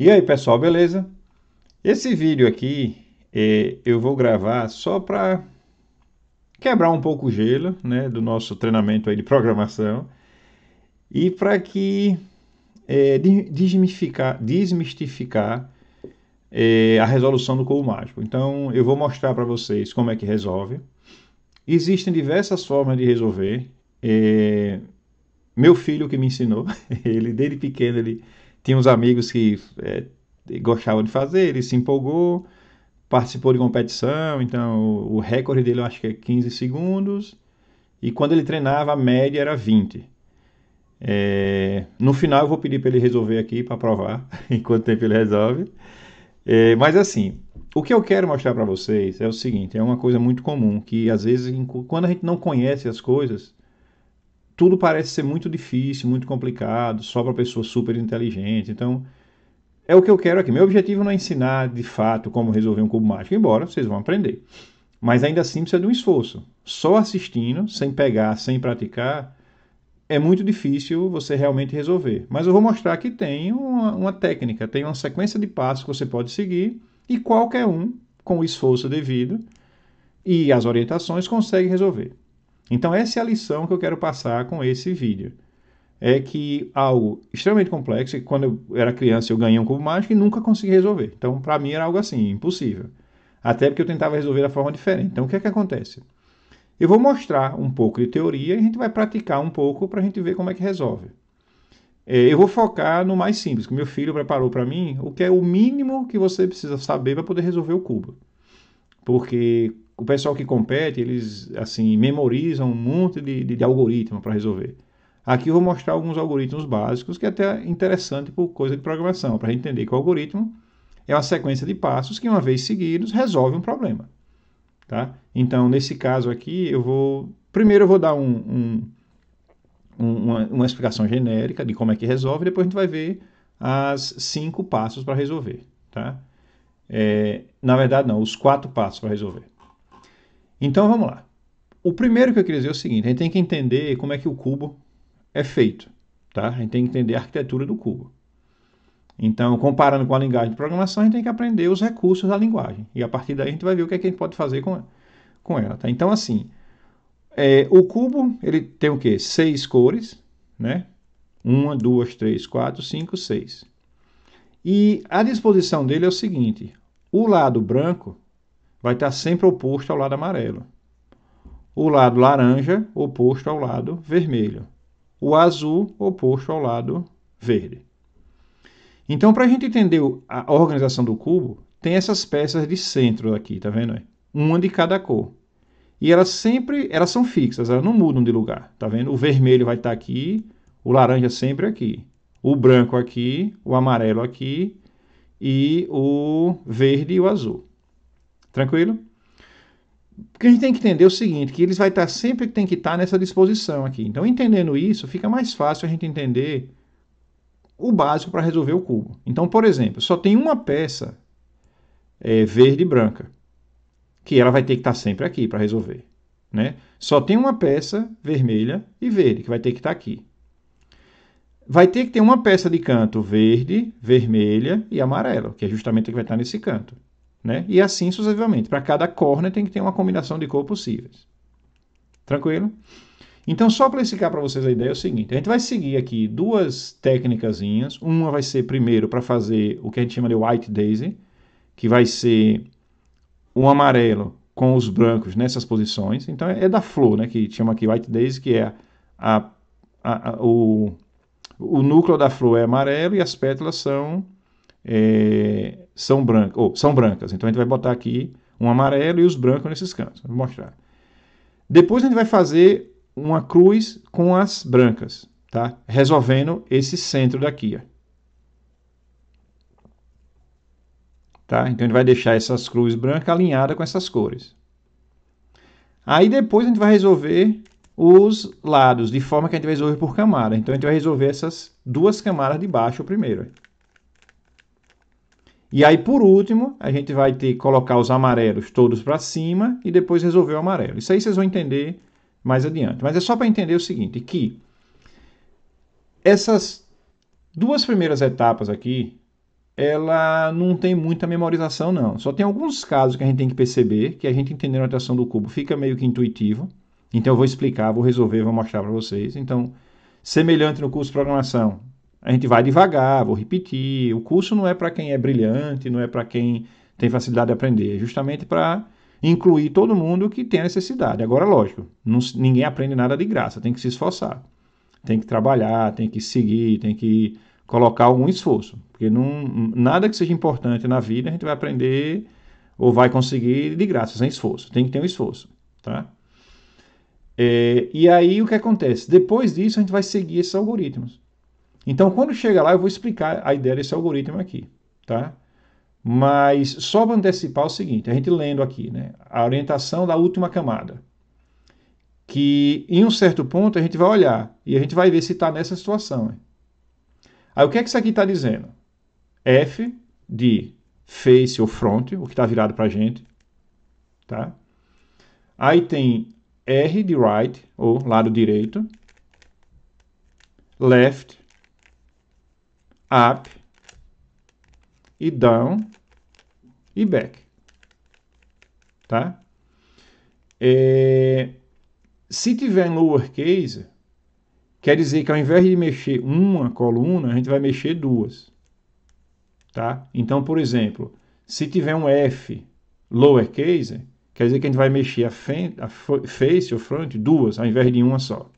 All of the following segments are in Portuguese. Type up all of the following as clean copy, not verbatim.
E aí, pessoal, beleza? Esse vídeo aqui eu vou gravar só para quebrar um pouco o gelo, né, do nosso treinamento aí de programação e para que desmistificar a resolução do cubo mágico. Então, eu vou mostrar para vocês como é que resolve. Existem diversas formas de resolver. Meu filho que me ensinou, ele desde pequeno ele tinha uns amigos que gostavam de fazer, ele se empolgou, participou de competição, então o recorde dele eu acho que é 15 segundos, e quando ele treinava a média era 20. No final eu vou pedir para ele resolver aqui para provar em quanto tempo ele resolve. Mas assim, o que eu quero mostrar para vocês é o seguinte, é uma coisa muito comum, que às vezes quando a gente não conhece as coisas, tudo parece ser muito difícil, muito complicado, só para pessoa super inteligente. Então, é o que eu quero aqui. Meu objetivo não é ensinar de fato como resolver um cubo mágico, embora vocês vão aprender. Mas ainda assim precisa de um esforço. Só assistindo, sem pegar, sem praticar, é muito difícil você realmente resolver. Mas eu vou mostrar que tem uma técnica, tem uma sequência de passos que você pode seguir e qualquer um, com o esforço devido e as orientações, consegue resolver. Então essa é a lição que eu quero passar com esse vídeo. É que algo extremamente complexo, e quando eu era criança eu ganhei um cubo mágico e nunca consegui resolver. Então para mim era algo assim, impossível. Até porque eu tentava resolver da forma diferente. Então o que é que acontece? Eu vou mostrar um pouco de teoria e a gente vai praticar um pouco para a gente ver como é que resolve. Eu vou focar no mais simples, que meu filho preparou para mim, o que é o mínimo que você precisa saber para poder resolver o cubo. Porque o pessoal que compete, eles assim memorizam um monte de algoritmo para resolver. Aqui eu vou mostrar alguns algoritmos básicos, que é até interessante por coisa de programação, para a gente entender que o algoritmo é uma sequência de passos que, uma vez seguidos, resolve um problema. Tá? Então, nesse caso aqui, primeiro eu vou dar uma explicação genérica de como é que resolve, depois a gente vai ver as 5 passos para resolver. Tá? Na verdade, não, os 4 passos para resolver. Então, vamos lá. O primeiro que eu queria dizer é o seguinte, a gente tem que entender como é que o cubo é feito. Tá? A gente tem que entender a arquitetura do cubo. Então, comparando com a linguagem de programação, a gente tem que aprender os recursos da linguagem. E a partir daí a gente vai ver o que, é que a gente pode fazer com ela. Tá? Então, assim, o cubo, ele tem o quê? 6 cores, né? 1, 2, 3, 4, 5, 6. E a disposição dele é o seguinte, o lado branco vai estar sempre oposto ao lado amarelo. O lado laranja oposto ao lado vermelho. O azul oposto ao lado verde. Então, para a gente entender a organização do cubo, tem essas peças de centro aqui, tá vendo? Uma de cada cor. E elas são fixas, elas não mudam de lugar, tá vendo? O vermelho vai estar aqui, o laranja sempre aqui, o branco aqui, o amarelo aqui e o verde e o azul. Tranquilo? Porque a gente tem que entender o seguinte, que eles vai estar sempre tem que estar nessa disposição aqui. Então, entendendo isso, fica mais fácil a gente entender o básico para resolver o cubo. Então, por exemplo, só tem uma peça verde e branca, que ela vai ter que estar sempre aqui para resolver. Né? Só tem uma peça vermelha e verde, que vai ter que estar aqui. Vai ter que ter uma peça de canto verde, vermelha e amarelo, que é justamente a que vai estar nesse canto. Né? E assim sucessivamente. Para cada corner tem que ter uma combinação de cor possíveis. Tranquilo? Então, só para explicar para vocês a ideia é o seguinte, a gente vai seguir aqui duas técnicazinhas. Uma vai ser primeiro para fazer o que a gente chama de white daisy, que vai ser um amarelo com os brancos nessas posições. Então, é da flor, né, que chama aqui white daisy, que é o núcleo da flor é amarelo e as pétalas são brancas. Então, a gente vai botar aqui um amarelo e os brancos nesses cantos. Vou mostrar. Depois, a gente vai fazer uma cruz com as brancas, tá? Resolvendo esse centro daqui, ó. Tá? Então, a gente vai deixar essas cruzes brancas alinhadas com essas cores. Aí, depois, a gente vai resolver os lados, de forma que a gente vai resolver por camada. Então, a gente vai resolver essas duas camadas de baixo primeiro. E aí, por último, a gente vai ter que colocar os amarelos todos para cima e depois resolver o amarelo. Isso aí vocês vão entender mais adiante. Mas é só para entender o seguinte, que essas duas primeiras etapas aqui, ela não tem muita memorização, não. Só tem alguns casos que a gente tem que perceber, que a gente entendendo a notação do cubo fica meio que intuitivo. Então eu vou explicar, vou resolver, vou mostrar para vocês. Então, semelhante no curso de programação, a gente vai devagar, vou repetir. O curso não é para quem é brilhante, não é para quem tem facilidade de aprender, é justamente para incluir todo mundo que tem a necessidade. Agora, lógico, ninguém aprende nada de graça, tem que se esforçar, tem que trabalhar, tem que seguir, tem que colocar algum esforço, porque nada que seja importante na vida a gente vai aprender ou vai conseguir de graça, sem esforço, tem que ter um esforço, tá? E aí o que acontece? Depois disso a gente vai seguir esses algoritmos. Então quando chega lá eu vou explicar a ideia desse algoritmo aqui, tá? Mas só para antecipar o seguinte, a gente lendo aqui, né, a orientação da última camada, que em um certo ponto a gente vai olhar e a gente vai ver se está nessa situação. Aí o que é que isso aqui está dizendo? F de face ou front, o que está virado para a gente, tá? Aí tem R de right, ou lado direito, left, up, e down, e back, tá? Se tiver em lowercase, quer dizer que ao invés de mexer uma coluna, a gente vai mexer duas, tá? Então, por exemplo, se tiver um F lowercase, quer dizer que a gente vai mexer a face ou front duas, ao invés de uma só.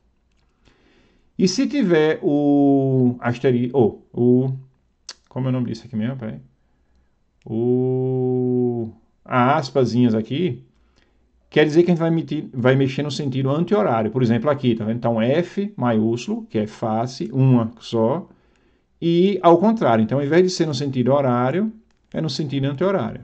E se tiver o asterisco, como é o nome disso aqui mesmo? Peraí. A aspasinhas aqui, quer dizer que a gente vai mexer no sentido anti-horário. Por exemplo, aqui, tá vendo? Então, F maiúsculo, que é face, uma só, e ao contrário. Então, ao invés de ser no sentido horário, é no sentido anti-horário.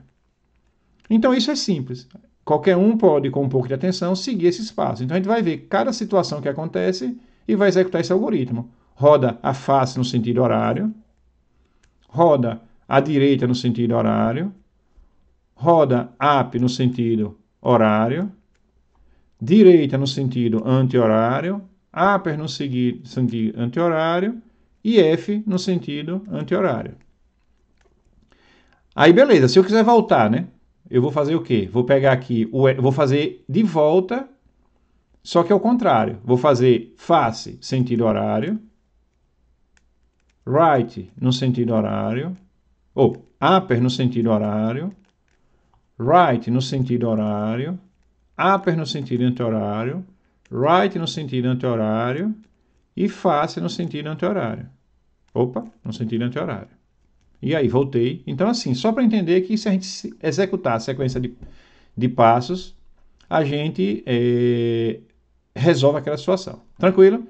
Então, isso é simples. Qualquer um pode, com um pouco de atenção, seguir esses passos. Então, a gente vai ver cada situação que acontece e vai executar esse algoritmo. Roda a face no sentido horário, roda à direita no sentido horário, roda up no sentido horário, direita no sentido anti-horário, upper no sentido anti-horário e F no sentido anti-horário. Aí, beleza, se eu quiser voltar, né? Eu vou fazer o quê? Vou pegar aqui, vou fazer de volta, só que ao contrário. Vou fazer face, sentido horário, right no sentido horário, ou upper no sentido horário, right no sentido horário, upper no sentido anti-horário, right no sentido anti-horário e face no sentido anti-horário. Opa, no sentido anti-horário. E aí, voltei. Então, assim, só para entender que se a gente executar a sequência de passos, a gente resolve aquela situação. Tranquilo?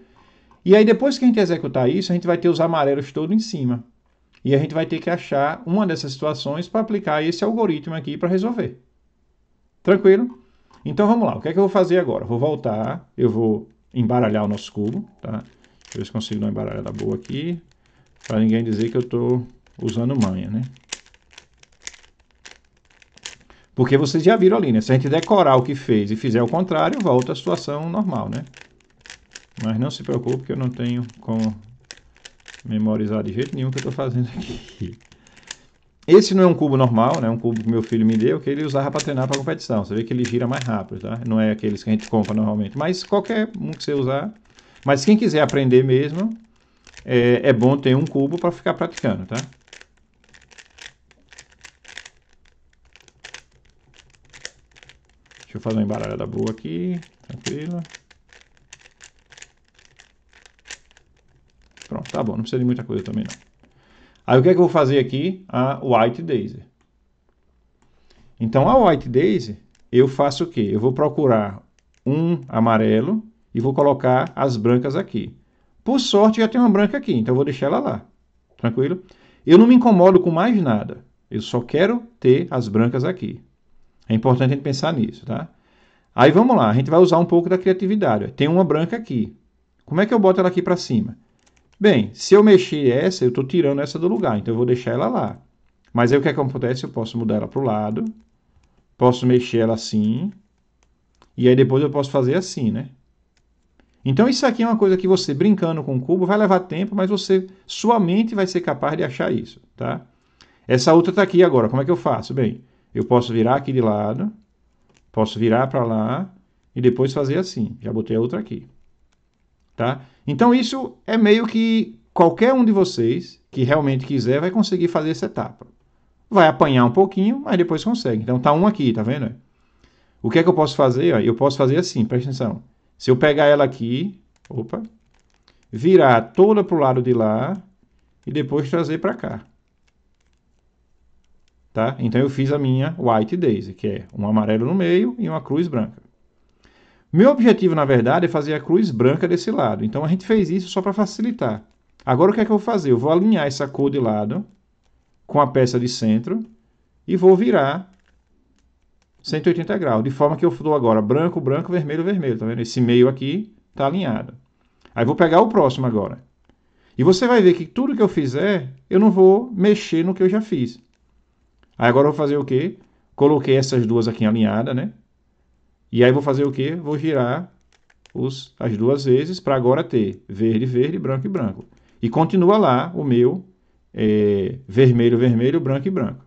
E aí, depois que a gente executar isso, a gente vai ter os amarelos todos em cima. E a gente vai ter que achar uma dessas situações para aplicar esse algoritmo aqui para resolver. Tranquilo? Então, vamos lá. O que é que eu vou fazer agora? Vou voltar, eu vou embaralhar o nosso cubo, tá? Deixa eu ver se consigo dar uma embaralhada boa aqui, para ninguém dizer que eu estou usando manha, né? Porque vocês já viram ali, né? Se a gente decorar o que fez e fizer o contrário, volta à situação normal, né? Mas não se preocupe que eu não tenho como memorizar de jeito nenhum o que eu estou fazendo aqui. Esse não é um cubo normal, né? É um cubo que meu filho me deu, que ele usava para treinar para competição. Você vê que ele gira mais rápido, tá? Não é aqueles que a gente compra normalmente. Mas qualquer um que você usar. Mas quem quiser aprender mesmo, é bom ter um cubo para ficar praticando, tá? Deixa eu fazer uma embaralhada boa aqui, tranquilo. Pronto, tá bom, não precisa de muita coisa também não. Aí o que é que eu vou fazer aqui? A White Daisy. Então a White Daisy, eu faço o quê? Eu vou procurar um amarelo e vou colocar as brancas aqui. Por sorte já tem uma branca aqui, então eu vou deixar ela lá. Tranquilo? Eu não me incomodo com mais nada. Eu só quero ter as brancas aqui. É importante a gente pensar nisso, tá? Aí vamos lá, a gente vai usar um pouco da criatividade. Tem uma branca aqui. Como é que eu boto ela aqui para cima? Bem, se eu mexer essa, eu estou tirando essa do lugar, então eu vou deixar ela lá. Mas aí o que é que acontece? Eu posso mudar ela para o lado, posso mexer ela assim, e aí depois eu posso fazer assim, né? Então isso aqui é uma coisa que você, brincando com o cubo, vai levar tempo, mas sua mente vai ser capaz de achar isso, tá? Essa outra está aqui agora, como é que eu faço? Bem, eu posso virar aqui de lado, posso virar para lá e depois fazer assim. Já botei a outra aqui. Tá? Então isso é meio que qualquer um de vocês que realmente quiser vai conseguir fazer essa etapa. Vai apanhar um pouquinho, mas depois consegue. Então tá um aqui, tá vendo? O que é que eu posso fazer? Eu posso fazer assim, presta atenção. Se eu pegar ela aqui, opa, virar toda para o lado de lá e depois trazer para cá. Tá? Então eu fiz a minha White Daisy, que é um amarelo no meio e uma cruz branca. Meu objetivo, na verdade, é fazer a cruz branca desse lado. Então a gente fez isso só para facilitar. Agora o que é que eu vou fazer? Eu vou alinhar essa cor de lado com a peça de centro e vou virar 180 graus, de forma que eu dou agora branco, branco, vermelho, vermelho, tá vendo? Esse meio aqui está alinhado. Aí vou pegar o próximo agora. E você vai ver que tudo que eu fizer, eu não vou mexer no que eu já fiz. Aí agora eu vou fazer o quê? Coloquei essas duas aqui alinhadas, né? E aí vou fazer o quê? Vou girar as duas vezes para agora ter verde, verde, branco e branco. E continua lá o meu vermelho, vermelho, branco e branco.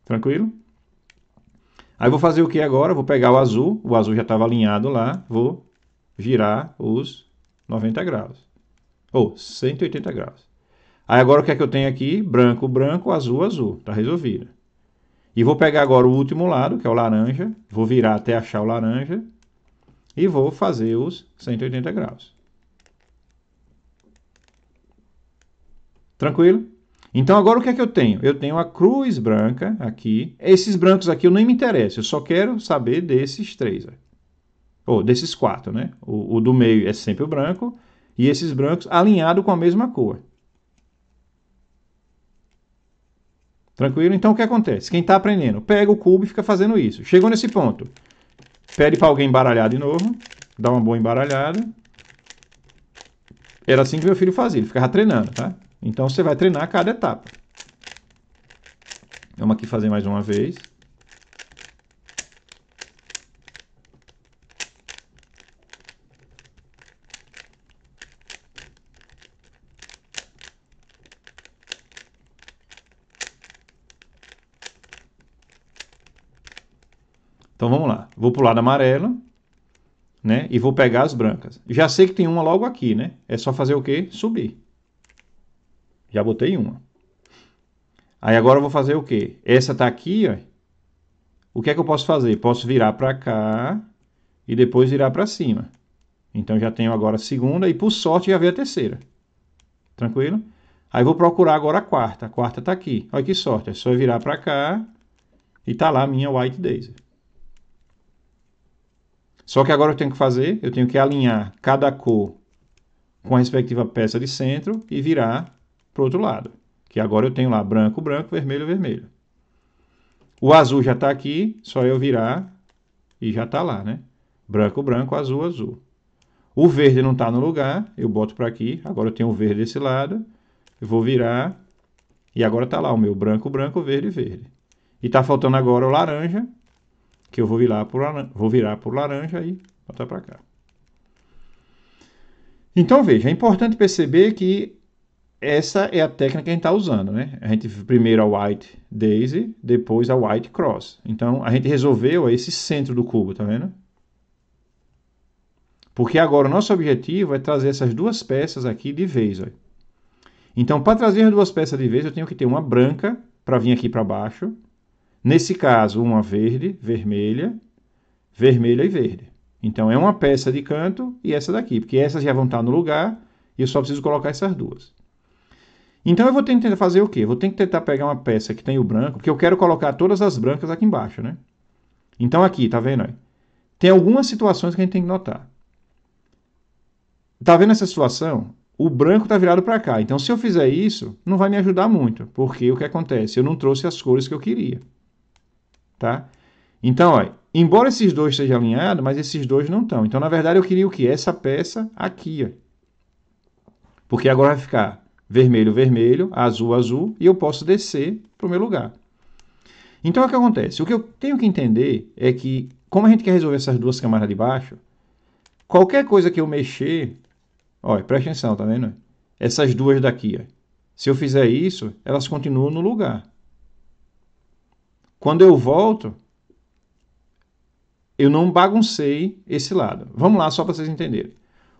Tranquilo? Aí vou fazer o que agora? Vou pegar o azul já estava alinhado lá, vou girar os 90 graus. Ou 180 graus. Aí agora o que é que eu tenho aqui? Branco, branco, azul, azul. Está resolvido. E vou pegar agora o último lado, que é o laranja. Vou virar até achar o laranja. E vou fazer os 180 graus. Tranquilo? Então agora o que é que eu tenho? Eu tenho a cruz branca aqui. Esses brancos aqui eu nem me interesso. Eu só quero saber desses três. Ou desses quatro, né? O do meio é sempre o branco. E esses brancos alinhados com a mesma cor. Tranquilo? Então o que acontece? Quem está aprendendo, pega o cubo e fica fazendo isso. Chegou nesse ponto, pede para alguém embaralhar de novo, dá uma boa embaralhada. Era assim que meu filho fazia, ele ficava treinando, tá? Então você vai treinar cada etapa. Vamos aqui fazer mais uma vez. Então vamos lá. Vou para o lado amarelo, né? E vou pegar as brancas. Já sei que tem uma logo aqui, né? É só fazer o quê? Subir. Já botei uma. Aí agora eu vou fazer o quê? Essa tá aqui, ó. O que é que eu posso fazer? Posso virar para cá e depois virar para cima. Então já tenho agora a segunda e por sorte já veio a terceira. Tranquilo? Aí vou procurar agora a quarta. A quarta tá aqui. Olha que sorte. É só eu virar para cá e tá lá a minha White Daisy. Só que agora eu tenho que fazer, eu tenho que alinhar cada cor com a respectiva peça de centro e virar para o outro lado. Que agora eu tenho lá branco, branco, vermelho, vermelho. O azul já está aqui, só eu virar e já está lá, né? Branco, branco, azul, azul. O verde não está no lugar, eu boto para aqui, agora eu tenho o verde desse lado, eu vou virar e agora está lá o meu branco, branco, verde, verde. E está faltando agora o laranja, que eu vou virar por laranja e botar para cá. Então veja, é importante perceber que essa é a técnica que a gente está usando, né? A gente primeiro a White Daisy, depois a White Cross. Então a gente resolveu esse centro do cubo, tá vendo? Porque agora o nosso objetivo é trazer essas duas peças aqui de vez. Ó. Então para trazer as duas peças de vez eu tenho que ter uma branca para vir aqui para baixo. Nesse caso, uma verde, vermelha, vermelha e verde. Então, é uma peça de canto e essa daqui, porque essas já vão estar no lugar e eu só preciso colocar essas duas. Então, eu vou tentar fazer o quê? Vou ter que tentar pegar uma peça que tem o branco, porque eu quero colocar todas as brancas aqui embaixo, né? Então, aqui, tá vendo? Tem algumas situações que a gente tem que notar. Tá vendo essa situação? O branco está virado para cá. Então, se eu fizer isso, não vai me ajudar muito, porque o que acontece? Eu não trouxe as cores que eu queria. Tá? Então, ó, embora esses dois estejam alinhados, mas esses dois não estão. Então, na verdade, eu queria o quê? Essa peça aqui. Ó. Porque agora vai ficar vermelho, vermelho, azul, azul, e eu posso descer para o meu lugar. Então, o que acontece? O que eu tenho que entender é que, como a gente quer resolver essas duas camadas de baixo, qualquer coisa que eu mexer... Olha, presta atenção, tá vendo? Essas duas daqui, ó. Se eu fizer isso, elas continuam no lugar. Quando eu volto, eu não baguncei esse lado. Vamos lá, só para vocês entenderem.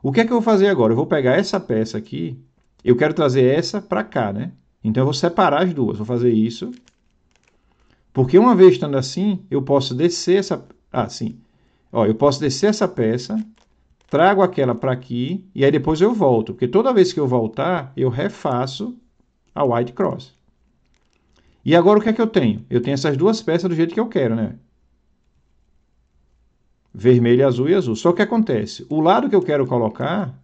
O que é que eu vou fazer agora? Eu vou pegar essa peça aqui, eu quero trazer essa para cá, né? Então eu vou separar as duas, vou fazer isso. Porque uma vez estando assim, eu posso descer essa... Assim. Ó, eu posso descer essa peça, trago aquela para aqui, e aí depois eu volto. Porque toda vez que eu voltar, eu refaço a white cross. E agora o que é que eu tenho? Eu tenho essas duas peças do jeito que eu quero, né? Vermelho, azul e azul. Só que o que acontece? O lado que eu quero colocar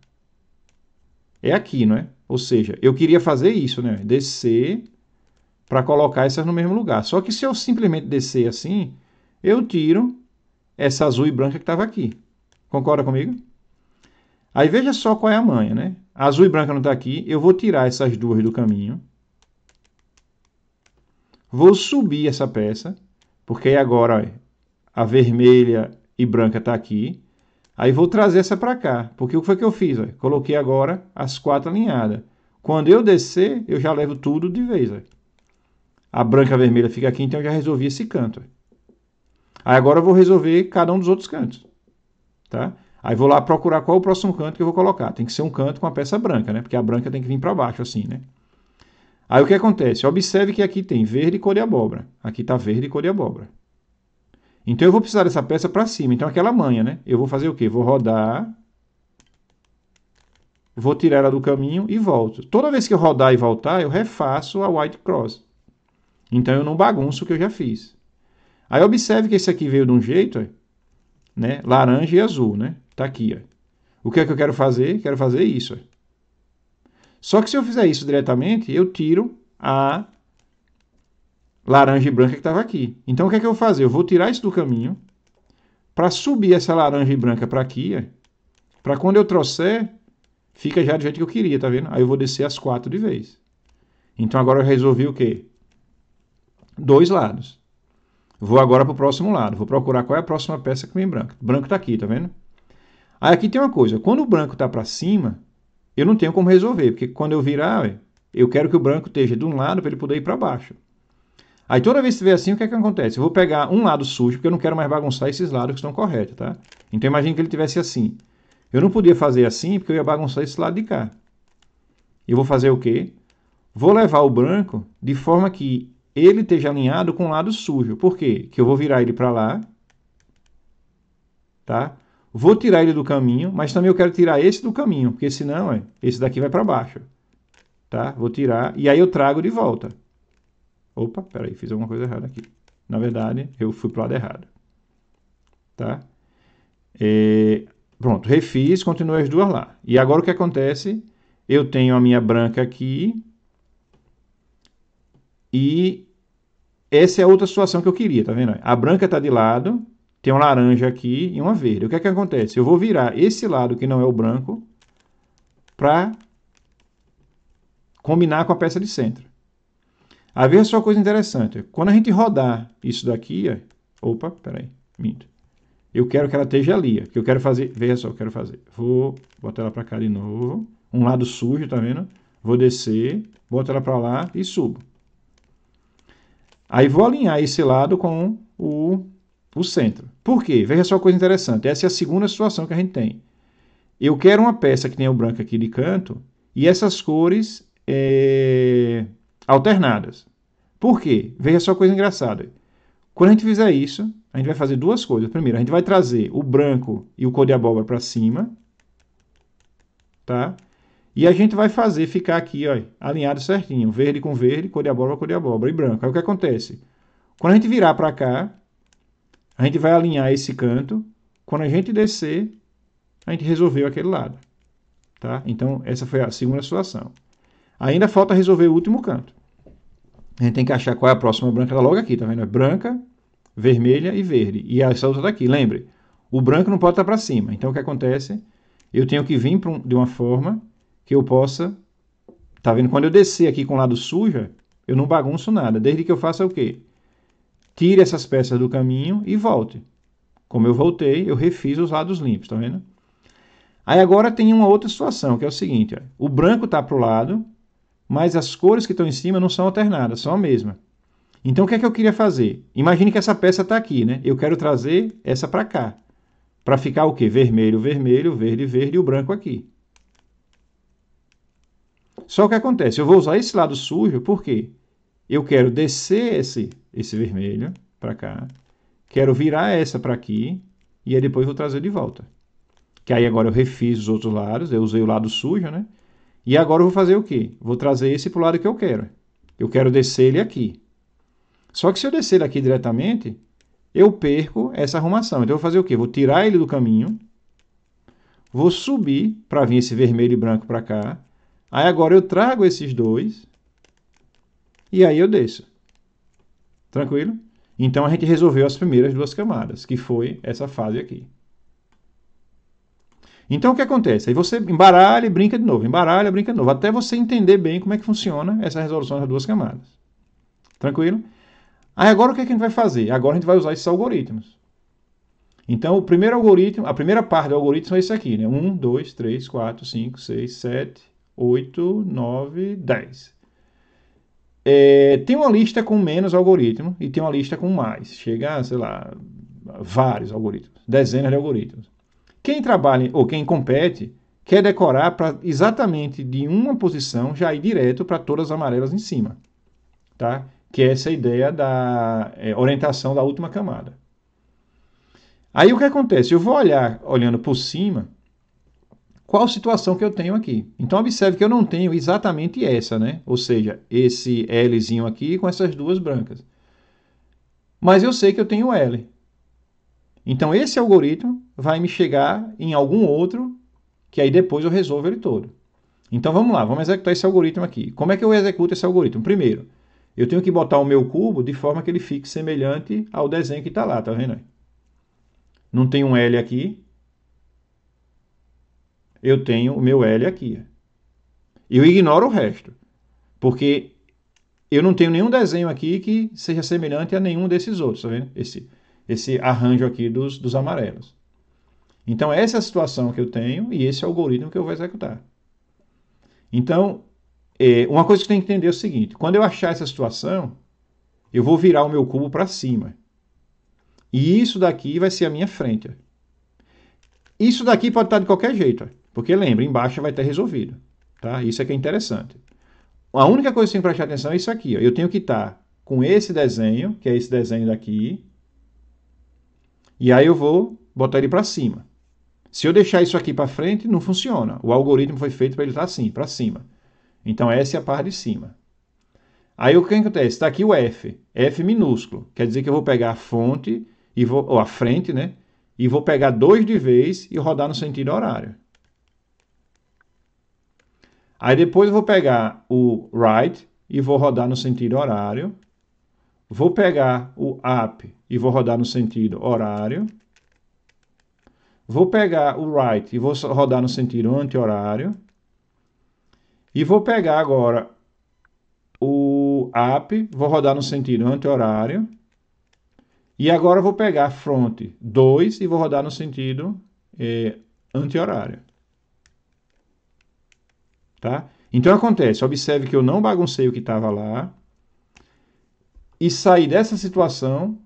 é aqui, não é? Ou seja, eu queria fazer isso, né? Descer para colocar essas no mesmo lugar. Só que se eu simplesmente descer assim, eu tiro essa azul e branca que estava aqui. Concorda comigo? Aí veja só qual é a manha, né? A azul e branca não está aqui. Eu vou tirar essas duas do caminho. Vou subir essa peça, porque aí agora ó, a vermelha e branca está aqui. Aí vou trazer essa para cá, porque o que foi que eu fiz? Ó? Coloquei agora as quatro alinhadas. Quando eu descer, eu já levo tudo de vez. Ó. A branca e a vermelha fica aqui, então eu já resolvi esse canto. Aí agora eu vou resolver cada um dos outros cantos. Tá? Aí vou lá procurar qual é o próximo canto que eu vou colocar. Tem que ser um canto com a peça branca, né? Porque a branca tem que vir para baixo assim, né? Aí o que acontece? Observe que aqui tem verde e cor de abóbora. Aqui está verde e cor de abóbora. Então eu vou precisar dessa peça para cima. Então aquela manha, né? Eu vou fazer o quê? Vou rodar, vou tirar ela do caminho e volto. Toda vez que eu rodar e voltar, eu refaço a white cross. Então eu não bagunço o que eu já fiz. Aí observe que esse aqui veio de um jeito, né? Laranja e azul, né? Tá aqui, ó. O que é que eu quero fazer? Quero fazer isso, ó. Só que se eu fizer isso diretamente, eu tiro a laranja e branca que estava aqui. Então o que é que eu vou fazer? Eu vou tirar isso do caminho para subir essa laranja e branca para aqui, para quando eu trouxer, fica já do jeito que eu queria, tá vendo? Aí eu vou descer as quatro de vez. Então agora eu resolvi o quê? Dois lados. Vou agora para o próximo lado. Vou procurar qual é a próxima peça que vem branca. O branco está aqui, tá vendo? Aí aqui tem uma coisa. Quando o branco está para cima, eu não tenho como resolver. Porque quando eu virar, eu quero que o branco esteja de um lado para ele poder ir para baixo. Aí toda vez que estiver assim, o que é que acontece? Eu vou pegar um lado sujo, porque eu não quero mais bagunçar esses lados que estão corretos, tá? Então imagine que ele tivesse assim. Eu não podia fazer assim, porque eu ia bagunçar esse lado de cá. Eu vou fazer o quê? Vou levar o branco de forma que ele esteja alinhado com o lado sujo. Por quê? Que eu vou virar ele para lá, tá? Vou tirar ele do caminho, mas também eu quero tirar esse do caminho, porque senão, esse daqui vai para baixo, tá? Vou tirar e aí eu trago de volta. Opa, peraí, fiz alguma coisa errada aqui. Na verdade, eu fui para o lado errado, tá? Pronto, refiz, continuei as duas lá. E agora o que acontece? Eu tenho a minha branca aqui e essa é outra situação que eu queria, tá vendo? A branca está de lado, tem uma laranja aqui e uma verde. O que é que acontece? Eu vou virar esse lado que não é o branco para combinar com a peça de centro. Aí veja só uma coisa interessante. Quando a gente rodar isso daqui, opa, peraí, minto. Eu quero que ela esteja ali, que eu quero fazer, veja só o que eu quero fazer. Vou botar ela para cá de novo, um lado sujo, tá vendo? Vou descer, boto ela para lá e subo. Aí vou alinhar esse lado com o centro. Por quê? Veja só uma coisa interessante. Essa é a segunda situação que a gente tem. Eu quero uma peça que tenha o branco aqui de canto e essas cores alternadas. Por quê? Veja só uma coisa engraçada. Quando a gente fizer isso, a gente vai fazer duas coisas. Primeiro, a gente vai trazer o branco e o cor de abóbora para cima, tá? E a gente vai fazer ficar aqui, ó, alinhado certinho. Verde com verde, cor de abóbora e branco. Aí o que acontece? Quando a gente virar para cá, a gente vai alinhar esse canto. Quando a gente descer, a gente resolveu aquele lado, tá? Então, essa foi a segunda situação. Ainda falta resolver o último canto. A gente tem que achar qual é a próxima branca. Ela logo aqui, tá vendo? É branca, vermelha e verde. E essa outra daqui, lembre, o branco não pode estar para cima. Então, o que acontece? Eu tenho que vir de uma forma que eu possa... Tá vendo? Quando eu descer aqui com o lado sujo, eu não bagunço nada. Desde que eu faça o quê? Tire essas peças do caminho e volte. Como eu voltei, eu refiz os lados limpos, tá vendo? Aí agora tem uma outra situação, que é o seguinte. Ó, o branco está para o lado mas as cores que estão em cima não são alternadas, são a mesma. Então, o que é que eu queria fazer? Imagine que essa peça está aqui, né? Eu quero trazer essa para cá. Para ficar o quê? Vermelho, vermelho, verde, verde e o branco aqui. Só que acontece, eu vou usar esse lado sujo, por quê? Eu quero descer esse vermelho para cá, quero virar essa para aqui, e aí depois vou trazer de volta. Que aí agora eu refiz os outros lados, eu usei o lado sujo, né? E agora eu vou fazer o quê? Vou trazer esse para o lado que eu quero. Eu quero descer ele aqui. Só que se eu descer daqui diretamente, eu perco essa arrumação. Então eu vou fazer o quê? Vou tirar ele do caminho, vou subir para vir esse vermelho e branco para cá. Aí agora eu trago esses dois e aí eu desço. Tranquilo? Então a gente resolveu as primeiras duas camadas, que foi essa fase aqui. Então o que acontece? Aí você embaralha e brinca de novo, embaralha e brinca de novo, até você entender bem como é que funciona essa resolução das duas camadas. Tranquilo? Aí agora o que é que a gente vai fazer? Agora a gente vai usar esses algoritmos. Então o primeiro algoritmo, a primeira parte do algoritmo é esse aqui, né? 1, 2, 3, 4, 5, 6, 7, 8, 9, 10. Tem uma lista com menos algoritmo e tem uma lista com mais. Chega a, sei lá, vários algoritmos, dezenas de algoritmos. Quem trabalha ou quem compete quer decorar para exatamente de uma posição já ir direto para todas as amarelas em cima, tá? Que é essa ideia da orientação da última camada. Aí o que acontece? Eu vou olhando por cima, qual situação que eu tenho aqui. Então observe que eu não tenho exatamente essa, né? Ou seja, esse Lzinho aqui com essas duas brancas. Mas eu sei que eu tenho L. Então esse algoritmo vai me chegar em algum outro, que aí depois eu resolvo ele todo. Então vamos lá, vamos executar esse algoritmo aqui. Como é que eu executo esse algoritmo? Primeiro, eu tenho que botar o meu cubo de forma que ele fique semelhante ao desenho que está lá, tá vendo aí? Não tem um L aqui, eu tenho o meu L aqui. Eu ignoro o resto, porque eu não tenho nenhum desenho aqui que seja semelhante a nenhum desses outros, tá vendo? Esse arranjo aqui dos amarelos. Então essa é a situação que eu tenho e esse é o algoritmo que eu vou executar. Então, uma coisa que tem que entender é o seguinte, quando eu achar essa situação, eu vou virar o meu cubo para cima. E isso daqui vai ser a minha frente. Isso daqui pode estar de qualquer jeito, porque lembra, embaixo vai ter resolvido. Tá? Isso é que é interessante. A única coisa que tem que prestar atenção é isso aqui. Ó. Eu tenho que estar com esse desenho, que é esse desenho daqui, e aí eu vou botar ele para cima. Se eu deixar isso aqui para frente, não funciona. O algoritmo foi feito para ele estar assim, para cima. Então essa é a parte de cima. Aí o que acontece? Está aqui o F. F minúsculo. Quer dizer que eu vou pegar a fonte, ou a frente, né? E vou pegar 2 de vez e rodar no sentido horário. Aí depois eu vou pegar o right e vou rodar no sentido horário. Vou pegar o up e vou rodar no sentido horário. Vou pegar o right e vou rodar no sentido anti-horário. E vou pegar agora o up, vou rodar no sentido anti-horário. E agora eu vou pegar front 2 e vou rodar no sentido anti-horário. Tá? Então acontece, observe que eu não baguncei o que estava lá e saí dessa situação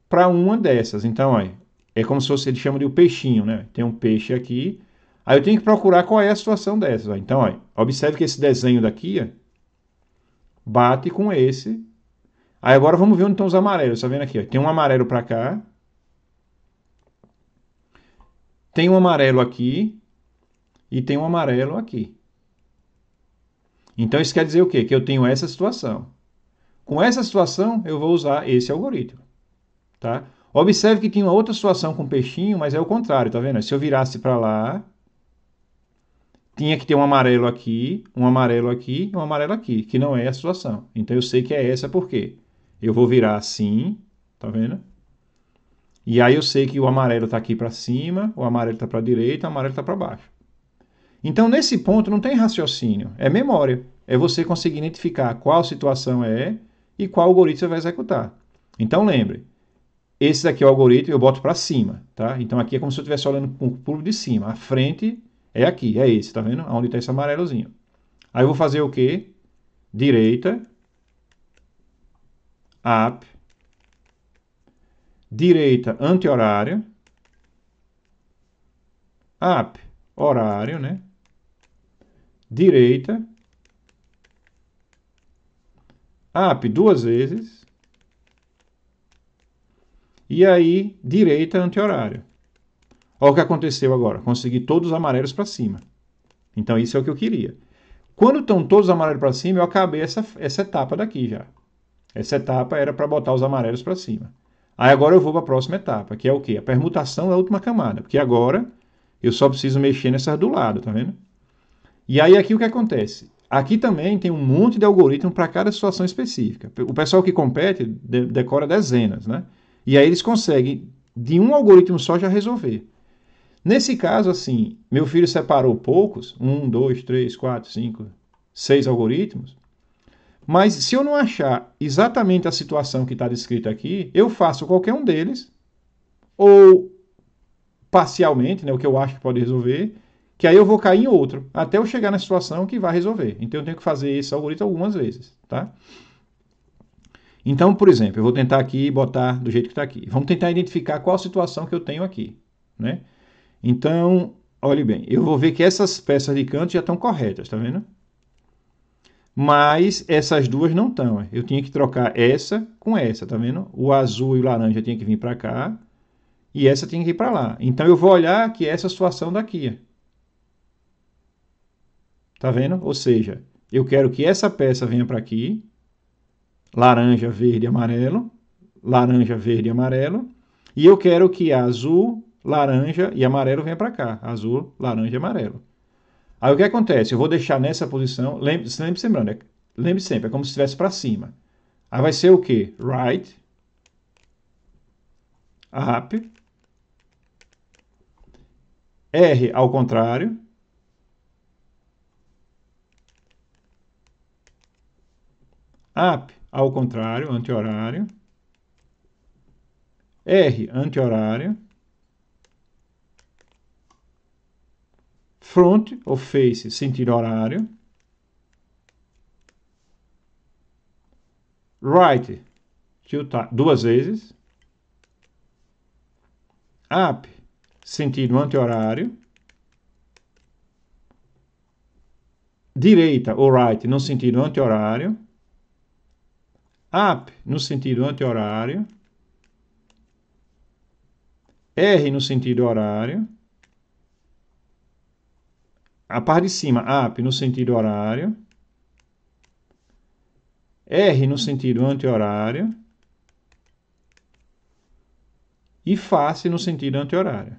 para uma dessas. Então, olha, é como se fosse, ele chama de o peixinho, né? Tem um peixe aqui, aí eu tenho que procurar qual é a situação dessas. Ó. Então, olha, observe que esse desenho daqui ó, bate com esse. Aí agora vamos ver onde estão os amarelos, tá vendo aqui? Ó? Tem um amarelo para cá, tem um amarelo aqui e tem um amarelo aqui. Então isso quer dizer o quê? Que eu tenho essa situação. Com essa situação, eu vou usar esse algoritmo. Tá? Observe que tinha uma outra situação com peixinho, mas é o contrário, tá vendo? Se eu virasse para lá, tinha que ter um amarelo aqui, um amarelo aqui e um amarelo aqui, que não é a situação. Então eu sei que é essa por quê? Eu vou virar assim, tá vendo? E aí eu sei que o amarelo está aqui para cima, o amarelo está para a direita, o amarelo está para baixo. Então, nesse ponto, não tem raciocínio, é memória. É você conseguir identificar qual situação é e qual algoritmo você vai executar. Então, lembre, esse daqui é o algoritmo, eu boto para cima, tá? Então, aqui é como se eu estivesse olhando para o pulo de cima. A frente é aqui, é esse, tá vendo? Onde está esse amarelozinho. Aí eu vou fazer o quê? direita, up, direita anti-horário, up, horário, né? Direita, up duas vezes, e aí direita anti-horário. Olha o que aconteceu agora, consegui todos os amarelos para cima. Então isso é o que eu queria. Quando estão todos os amarelos para cima, eu acabei essa etapa daqui já. Essa etapa era para botar os amarelos para cima. Aí agora eu vou para a próxima etapa, que é o quê? A permutação da última camada, porque agora eu só preciso mexer nessas do lado, tá vendo? E aí aqui o que acontece? Aqui também tem um monte de algoritmo para cada situação específica. O pessoal que compete decora dezenas, né? E aí eles conseguem, de um algoritmo só, já resolver. Nesse caso, assim, meu filho separou poucos, 1, 2, 3, 4, 5, 6 algoritmos, mas se eu não achar exatamente a situação que está descrita aqui, eu faço qualquer um deles, ou parcialmente, né, o que eu acho que pode resolver, que aí eu vou cair em outro, até eu chegar na situação que vai resolver. Então eu tenho que fazer esse algoritmo algumas vezes, tá? Então, por exemplo, eu vou tentar aqui botar do jeito que está aqui. Vamos tentar identificar qual situação que eu tenho aqui, né? Então, olhe bem, eu vou ver que essas peças de canto já estão corretas, tá vendo? Mas essas duas não estão. Eu tinha que trocar essa com essa, tá vendo? O azul e o laranja tinha que vir para cá e essa tinha que ir para lá. Então eu vou olhar que essa situação daqui. Tá vendo? Ou seja, eu quero que essa peça venha para aqui, laranja, verde, amarelo, laranja, verde e amarelo, e eu quero que azul, laranja e amarelo venha para cá, azul, laranja e amarelo. Aí o que acontece? Eu vou deixar nessa posição, lembre sempre, é como se estivesse para cima. Aí vai ser o quê? Right, up, R ao contrário, up ao contrário, anti-horário, R anti-horário, front ou face sentido horário, right duas vezes, up sentido anti-horário, direita ou right no sentido anti-horário, up no sentido anti-horário, R no sentido horário, a parte de cima, up no sentido horário, R no sentido anti-horário e face no sentido anti-horário.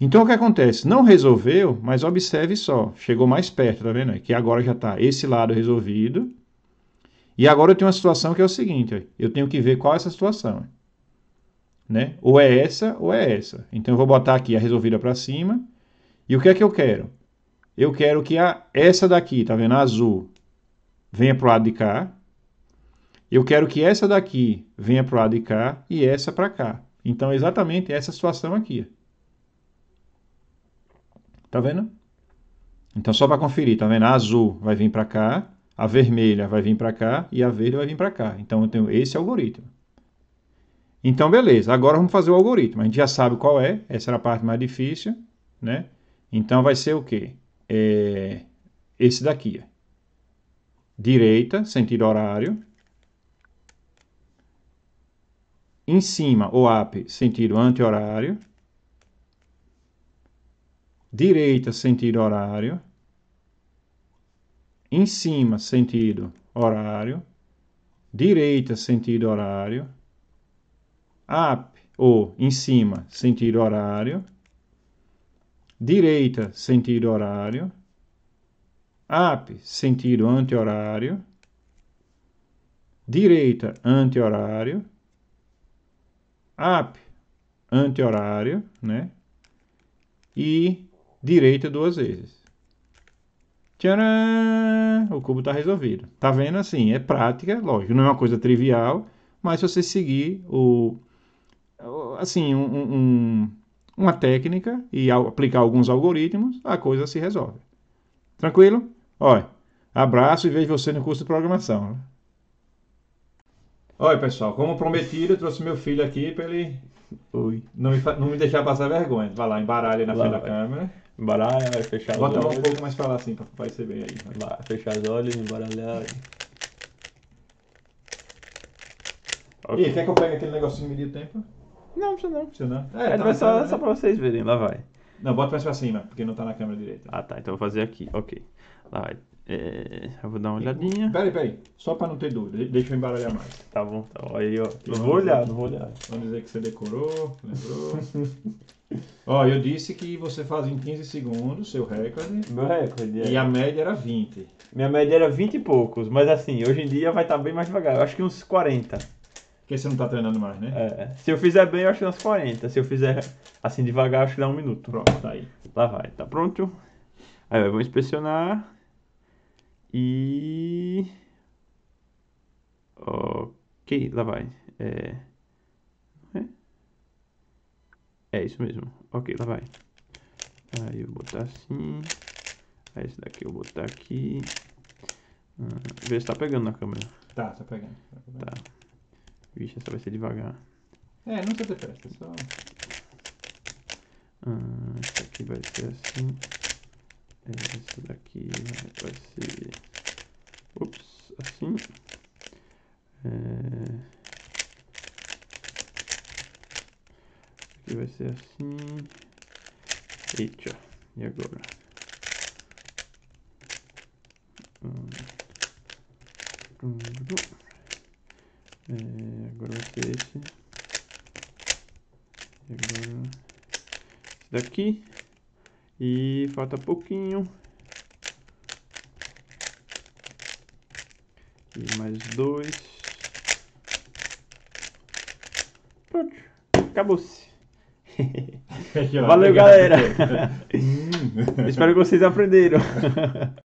Então o que acontece? Não resolveu, mas observe só, chegou mais perto, tá vendo? Que agora já está esse lado resolvido. E agora eu tenho uma situação que é o seguinte, eu tenho que ver qual é essa situação. Né? Ou é essa ou é essa. Então eu vou botar aqui a resolvida para cima. E o que é que eu quero? Eu quero que essa daqui, tá vendo? A azul, venha para o lado de cá. Eu quero que essa daqui venha para o lado de cá e essa para cá. Então, exatamente essa situação aqui. Tá vendo? Então, só para conferir, tá vendo? A azul vai vir para cá, a vermelha vai vir para cá e a verde vai vir para cá. Então, eu tenho esse algoritmo. Então, beleza. Agora vamos fazer o algoritmo. A gente já sabe qual é. Essa era a parte mais difícil, né? Então, vai ser o quê? Esse daqui. Direita, sentido horário. Em cima, o up, sentido anti-horário. Direita, sentido horário. Em cima, sentido horário. Direita, sentido horário. Up, ou em cima, sentido horário. Direita, sentido horário. Up, sentido anti-horário. Direita, anti-horário. Up, anti-horário, né? E direita duas vezes. Tcharam! O cubo está resolvido. Tá vendo assim? É prática, lógico, não é uma coisa trivial, mas se você seguir assim, uma técnica e aplicar alguns algoritmos, a coisa se resolve. Tranquilo? Olha, abraço e vejo você no curso de programação. Olha, pessoal, como prometido, eu trouxe meu filho aqui para ele Oi. não me deixar passar vergonha. Vai lá, embaralha na Lá frente da vai. câmera. Embaralha, vai fechar os Bota a mão um olhos. pouco mais para lá assim, para papai você ver aí. Vai. Vai fechar os olhos, embaralhar. E aí, quer que eu pegue aquele negocinho medir o tempo? Não, precisa não. Você não? É, Tá não é na câmera, só né? pra vocês verem. Lá vai. Não, bota mais pra cima, porque não tá na câmera direita. Ah, tá. Então eu vou fazer aqui. Ok. Lá vai. Eu vou dar uma olhadinha. Peraí. Só pra não ter dúvida. Deixa eu embaralhar mais. Tá bom, tá bom. Aí, ó. Não vamos vou olhar, dizer- não vou olhar. Vamos dizer que você decorou, lembrou. Ó, eu disse que você fazia em 15 segundos, seu recorde. Meu recorde E a média era 20. Minha média era 20 e poucos, mas assim, hoje em dia vai estar bem mais devagar. Eu acho que uns 40. Porque você não tá treinando mais, né? É. Se eu fizer bem, eu acho que uns 40. Se eu fizer assim devagar, eu acho que dá 1 minuto. Pronto, tá aí. Lá vai, tá pronto? Aí eu vou inspecionar. E. Ok, lá vai. É isso mesmo. Ok, lá vai. Aí eu vou botar assim. Aí esse daqui eu vou botar aqui. Vê se tá pegando na câmera. Tá pegando. Tá. Vixe, essa vai ser devagar. Não precisa ter pressa, só... Esse aqui vai ser assim. Esse daqui vai ser. Ups, assim. Aqui vai ser assim. Eita, e agora? Agora vai ser esse. E agora esse daqui. E falta pouquinho. E mais 2. Pronto. Acabou-se. Valeu, galera. Espero que vocês aprenderam.